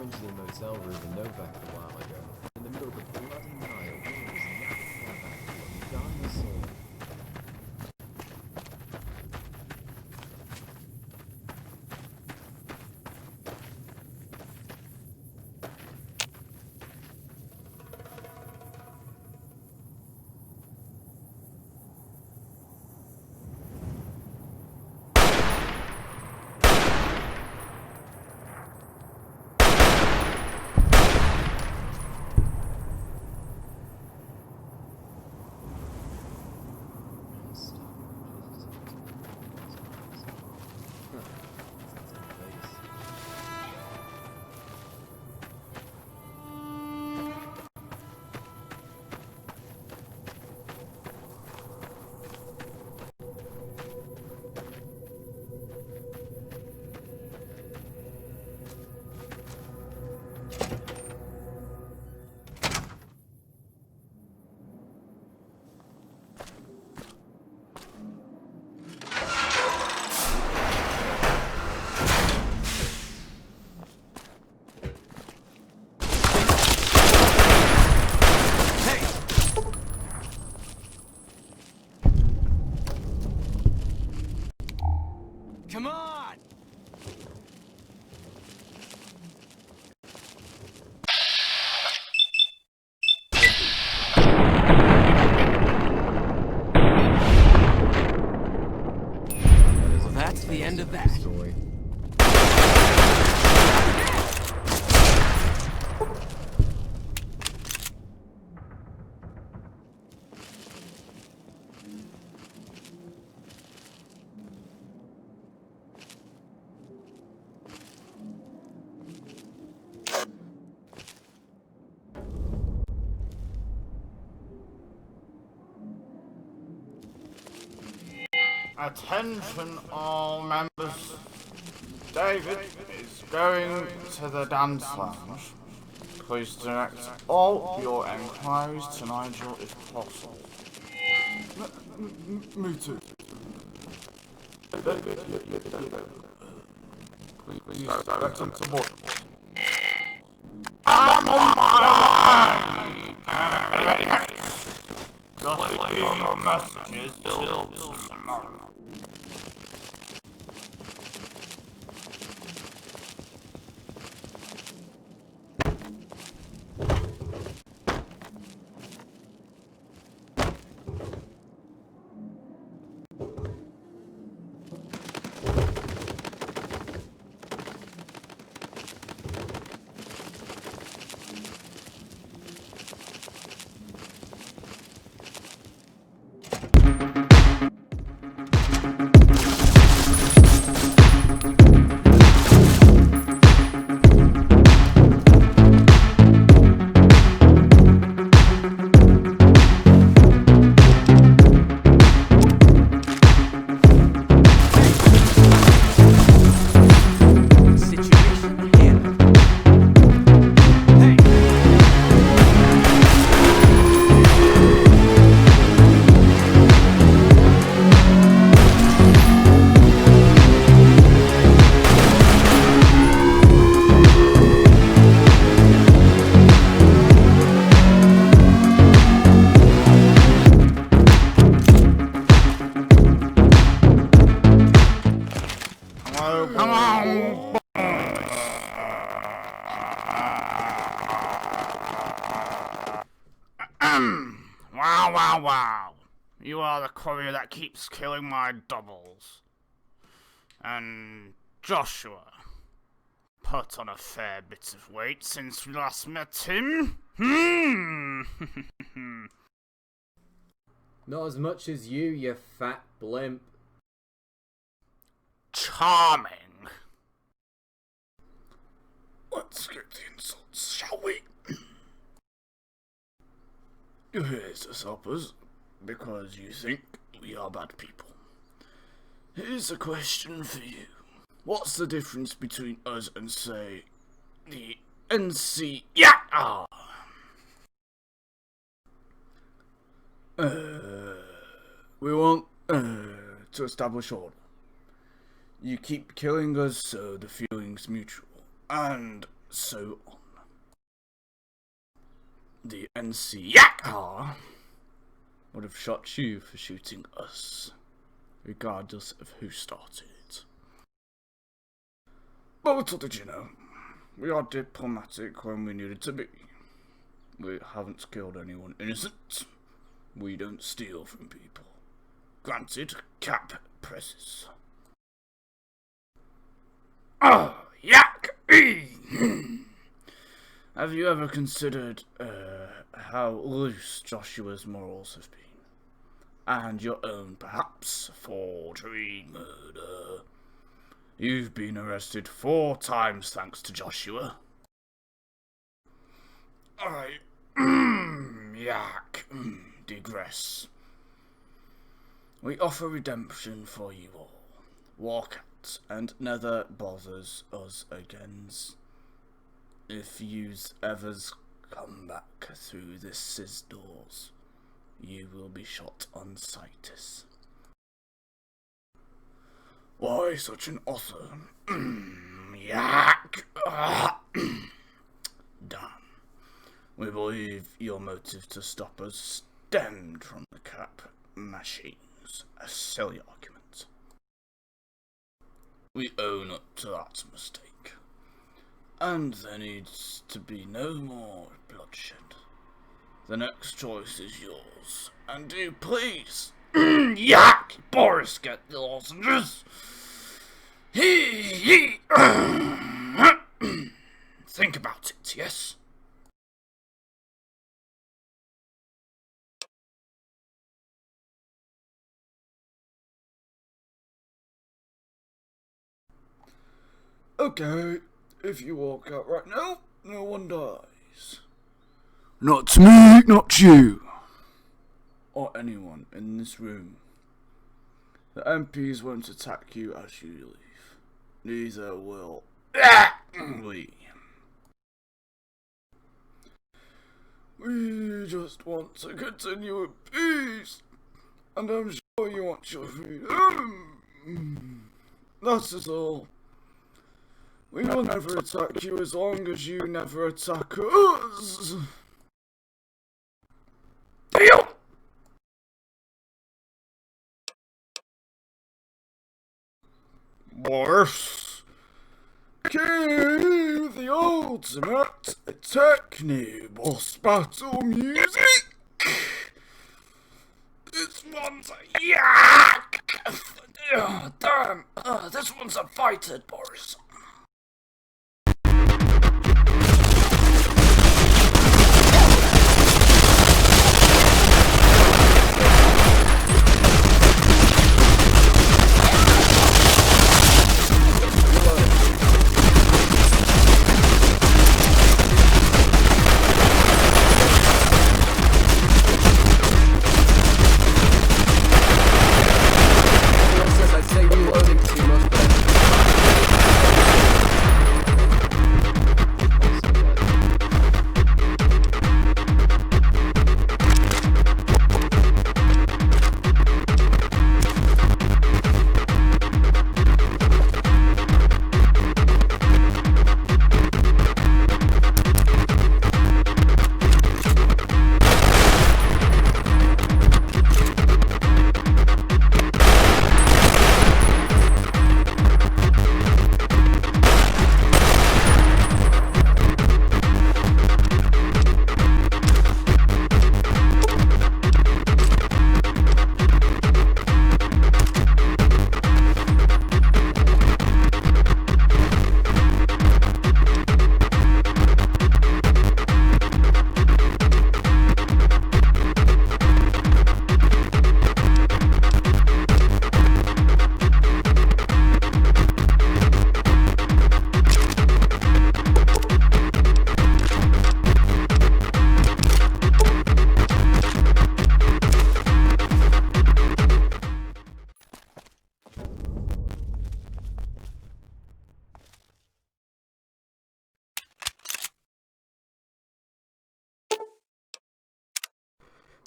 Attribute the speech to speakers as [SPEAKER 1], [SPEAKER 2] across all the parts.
[SPEAKER 1] into the motel room in Novak a while ago. In the middle of the bloody night, a woman was yapping about a dinosaur.
[SPEAKER 2] Come on! Well, that's the end of that.
[SPEAKER 1] Story.
[SPEAKER 3] Attention all members. David is going to the dance lounge. Please direct all your enquiries to Nigel if possible. Me too. David, please direct them to what? I'm on my line! Just leave your messages till tomorrow. Wow. You are the courier that keeps killing my doubles. And Joshua put on a fair bit of weight since we last met him.
[SPEAKER 1] Not as much as you fat blimp.
[SPEAKER 3] Charming. Let's get the insults, shall we? You're here to stop us because you think we are bad people. Here's a question for you. What's the difference between us and, say, the NC... Yeah! We want, to establish order. You keep killing us, so the feeling's mutual. And so on. The NC Yakar would have shot you for shooting us, regardless of who started it. But little did you know, we are diplomatic when we needed to be. We haven't killed anyone innocent. We don't steal from people. Granted, cap presses. Oh, yak! Have you ever considered how loose Joshua's morals have been? And your own, perhaps, forgery, murder. You've been arrested 4 times thanks to Joshua. I digress. We offer redemption for you all. Walk out and never bothers us again. If you's ever's come back through this doors, you will be shot on sight. Why such an offer? Yak! Damn. We believe your motive to stop us stemmed from the cap machines. A silly argument. We own up to that mistake. And there needs to be no more bloodshed. The next choice is yours. And do please, yak, Boris, get the lozenges. Think about it, yes? Okay, if you walk out right now, no one dies. Not me, not you. Or anyone in this room. The MPs won't attack you as you leave. Neither will we. We just want to continue in peace. And I'm sure you want your freedom. That's it all. We will never attack you as long as you never attack us. Deal! Boris, cue the ultimate techno-boss battle music. This one's a yak! Oh, damn, this one's a fighter, Boris.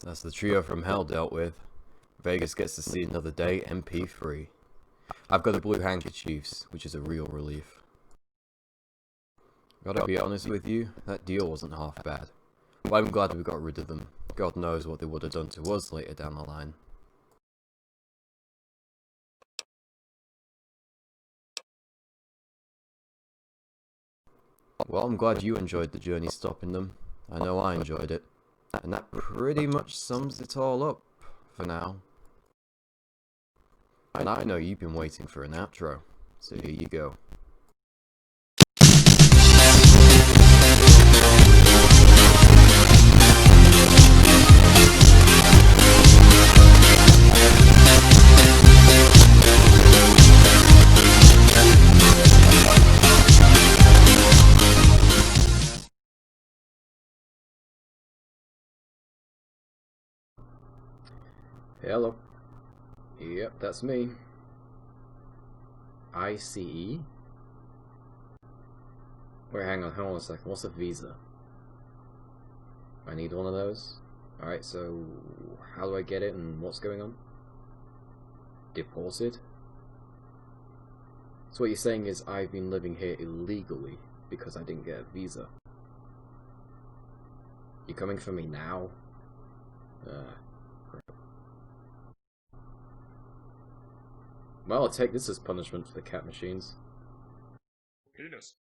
[SPEAKER 4] That's the trio from hell dealt with. Vegas gets to see another day MP3. I've got the blue handkerchiefs, which is a real relief. Gotta be honest with you, that deal wasn't half bad. But I'm glad we got rid of them. God knows what they would have done to us later down the line. Well, I'm glad you enjoyed the journey stopping them. I know I enjoyed it. And that pretty much sums it all up, for now. And I know you've been waiting for an outro, so here you go. Hello. Yep, that's me. ICE? Wait, hang on a second. What's a visa? I need one of those? Alright, so how do I get it and what's going on? Deported? So what you're saying is I've been living here illegally because I didn't get a visa. You coming for me now? Well, I'll take this as punishment for the cat machines.
[SPEAKER 5] Penis.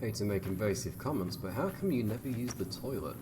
[SPEAKER 4] Hate to make invasive comments, but how come you never use the toilet?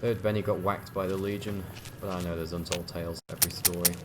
[SPEAKER 4] Heard Benny got whacked by the Legion, but I know there's untold tales to every story.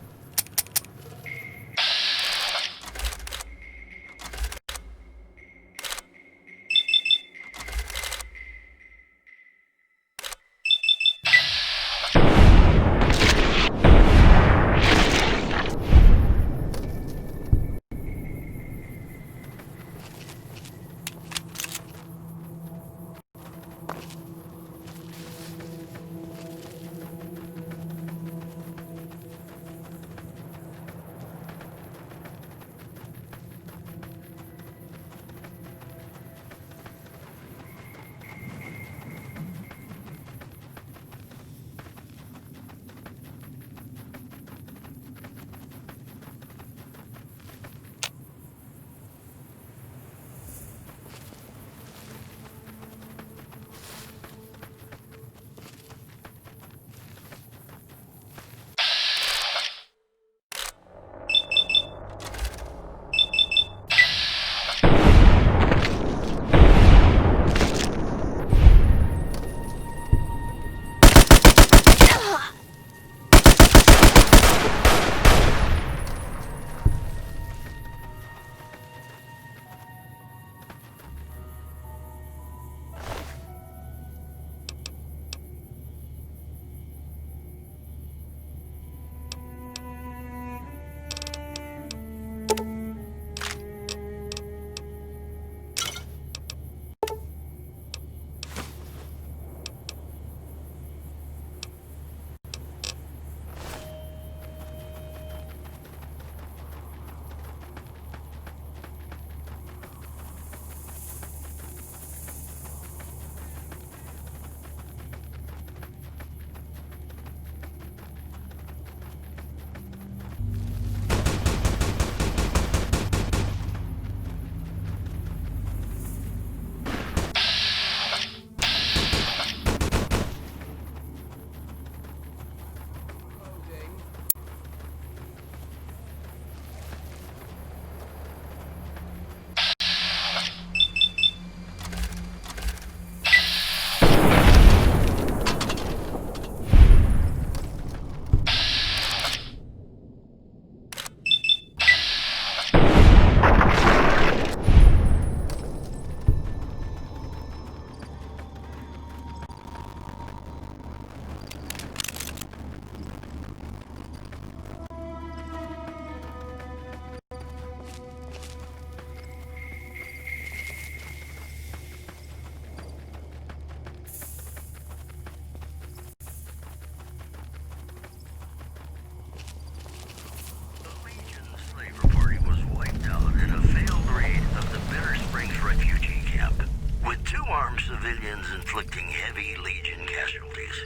[SPEAKER 6] Civilians inflicting heavy Legion casualties.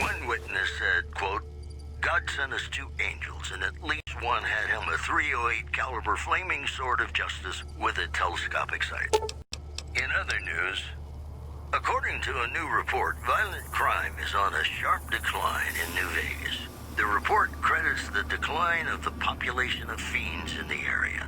[SPEAKER 6] One witness said, quote, God sent us 2 angels, and at least one had him a .308 caliber flaming sword of justice with a telescopic sight. In other news, according to a new report, violent crime is on a sharp decline in New Vegas. The report credits the decline of the population of fiends in the area.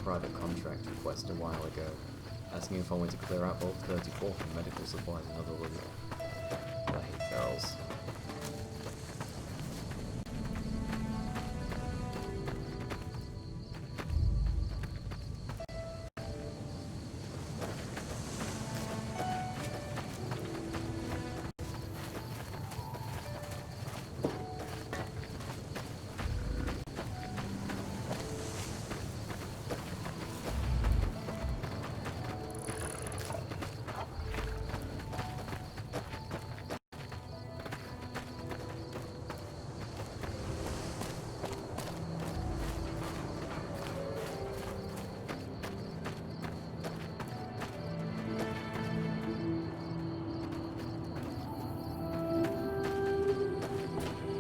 [SPEAKER 4] private contract request a while ago, asking if I wanted to clear out Vault 34 for medical supplies and other loot. But I hate ferals.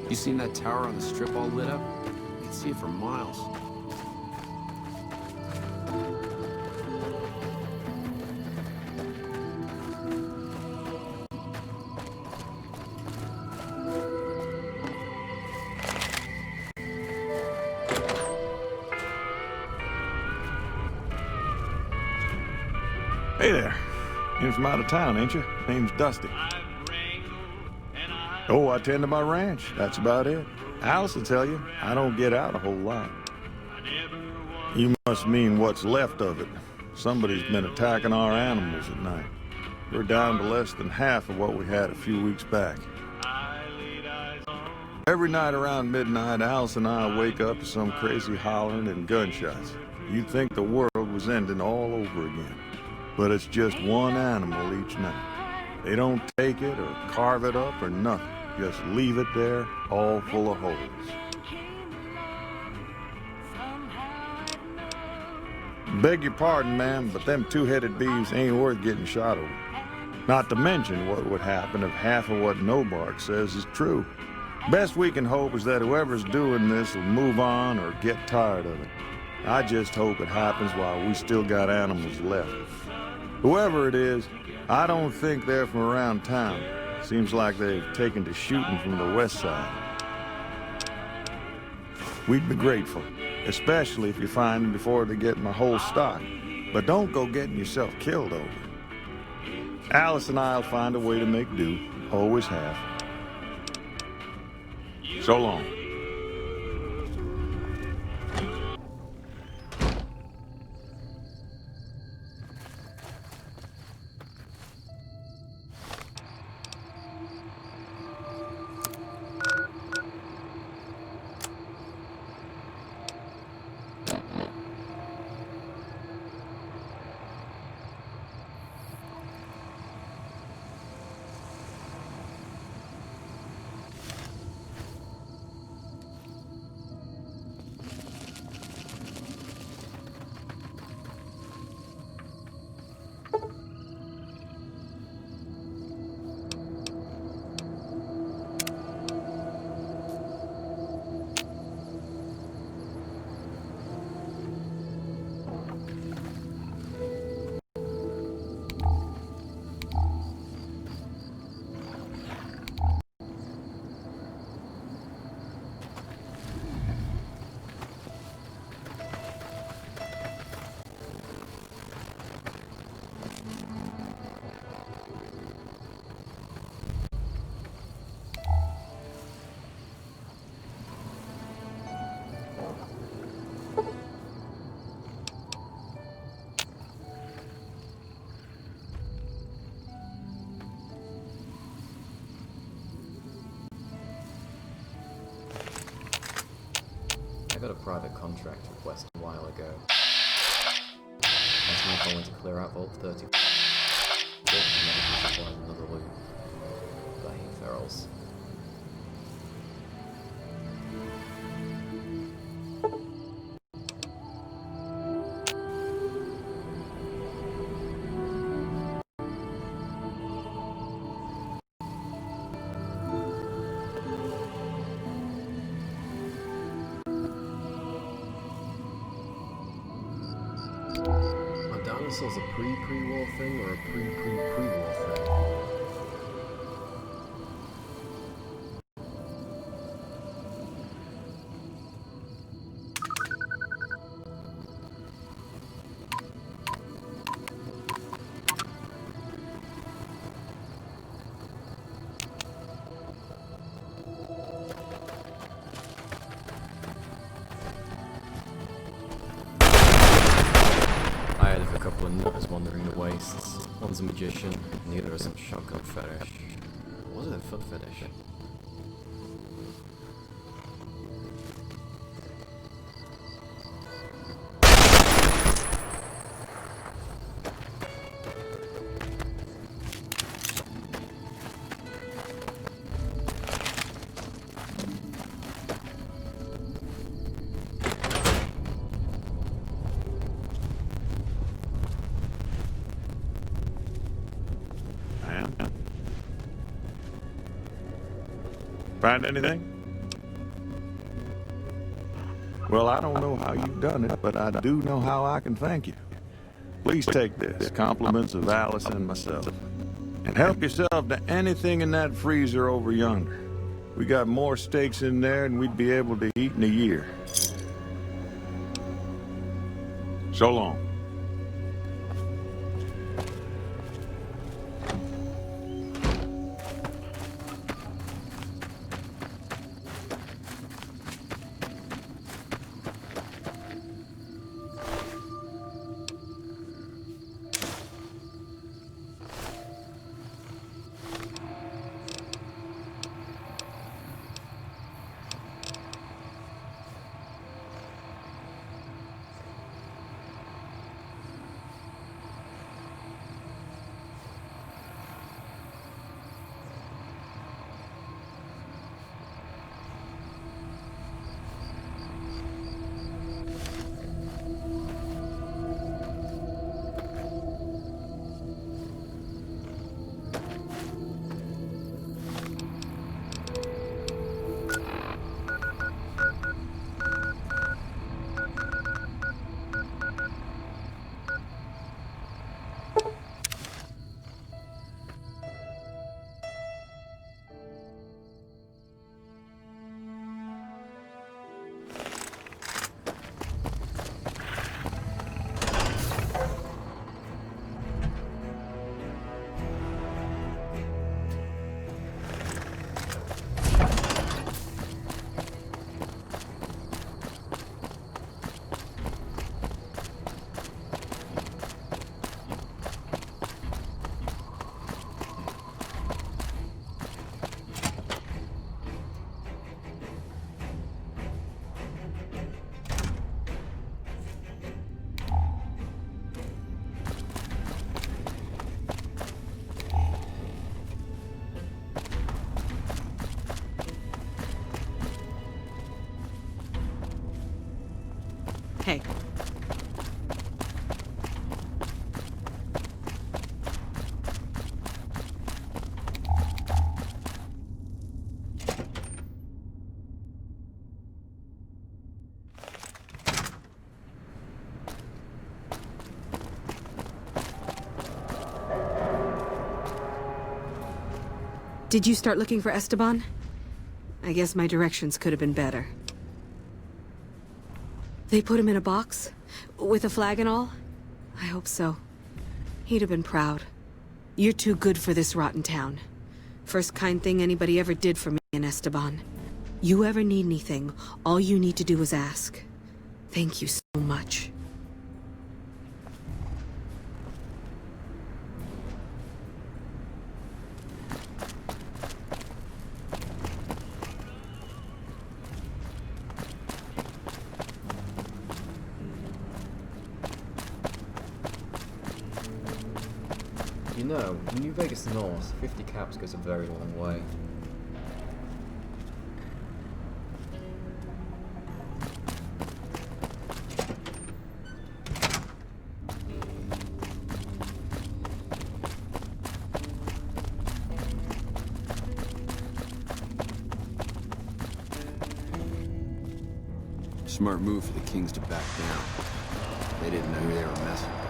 [SPEAKER 2] You seen that tower on the strip all lit up? You can see it for miles.
[SPEAKER 7] Hey there. You're from out of town, ain't you? Name's Dusty. Oh, I tend to my ranch. That's about it. Alice will tell you, I don't get out a whole lot. You must mean what's left of it. Somebody's been attacking our animals at night. We're down to less than half of what we had a few weeks back. Every night around midnight, Alice and I wake up to some crazy hollering and gunshots. You'd think the world was ending all over again. But it's just one animal each night. They don't take it or carve it up or nothing. Just leave it there, all full of holes. Beg your pardon, ma'am, but them two-headed beeves ain't worth getting shot over. Not to mention what would happen if half of what Nobark says is true. Best we can hope is that whoever's doing this will move on or get tired of it. I just hope it happens while we still got animals left. Whoever it is, I don't think they're from around town. Seems like they've taken to shooting from the west side. We'd be grateful, especially if you find them before they get my whole stock. But don't go getting yourself killed over it. Alice and I'll find a way to make do. Always have. So long.
[SPEAKER 4] I got a private contract request a while ago, asking if I wanted to clear out Vault 34 for medical supplies and other loot. But I hate ferals.
[SPEAKER 1] Are dinosaurs a pre-pre-war thing or a pre-pre-pre-war thing? fellows wandering the wastes. One's a magician, and the other has some shotgun fetish. Or was it a foot fetish?
[SPEAKER 7] Find anything? Well, I don't know how you've done it, but I do know how I can thank you. Please take this, compliments of Alice and myself. And help yourself to anything in that freezer over yonder. We got more steaks in there than we'd be able to eat in a year. So long.
[SPEAKER 8] Hey. Did you start looking for Esteban? I guess my directions could have been better. They put him in a box? With a flag and all? I hope so. He'd have been proud. You're too good for this rotten town. First kind thing anybody ever did for me and Esteban. You ever need anything, all you need to do is ask. Thank you so much.
[SPEAKER 1] You know, in New Vegas North, 50 caps goes a very long way.
[SPEAKER 2] Smart move for the Kings to back down. They didn't know who they were messing with.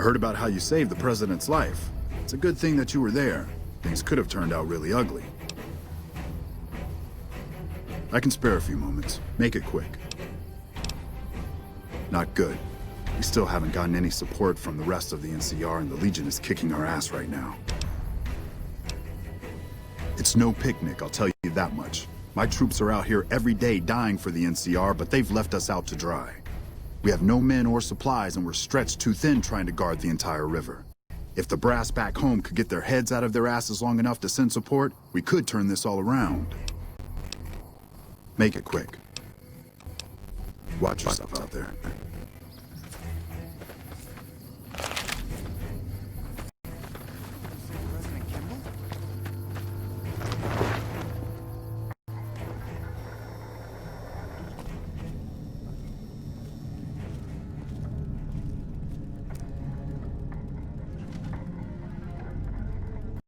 [SPEAKER 9] heard about how you saved the president's life. It's a good thing that you were there. Things could have turned out really ugly. I can spare a few moments. Make it quick. Not good. We still haven't gotten any support from the rest of the NCR, and the Legion is kicking our ass right now. It's no picnic, I'll tell you that much. My troops are out here every day dying for the NCR, but they've left us out to dry. We have no men or supplies, and we're stretched too thin trying to guard the entire river. If the brass back home could get their heads out of their asses long enough to send support, we could turn this all around. Make it quick. Watch yourself out there.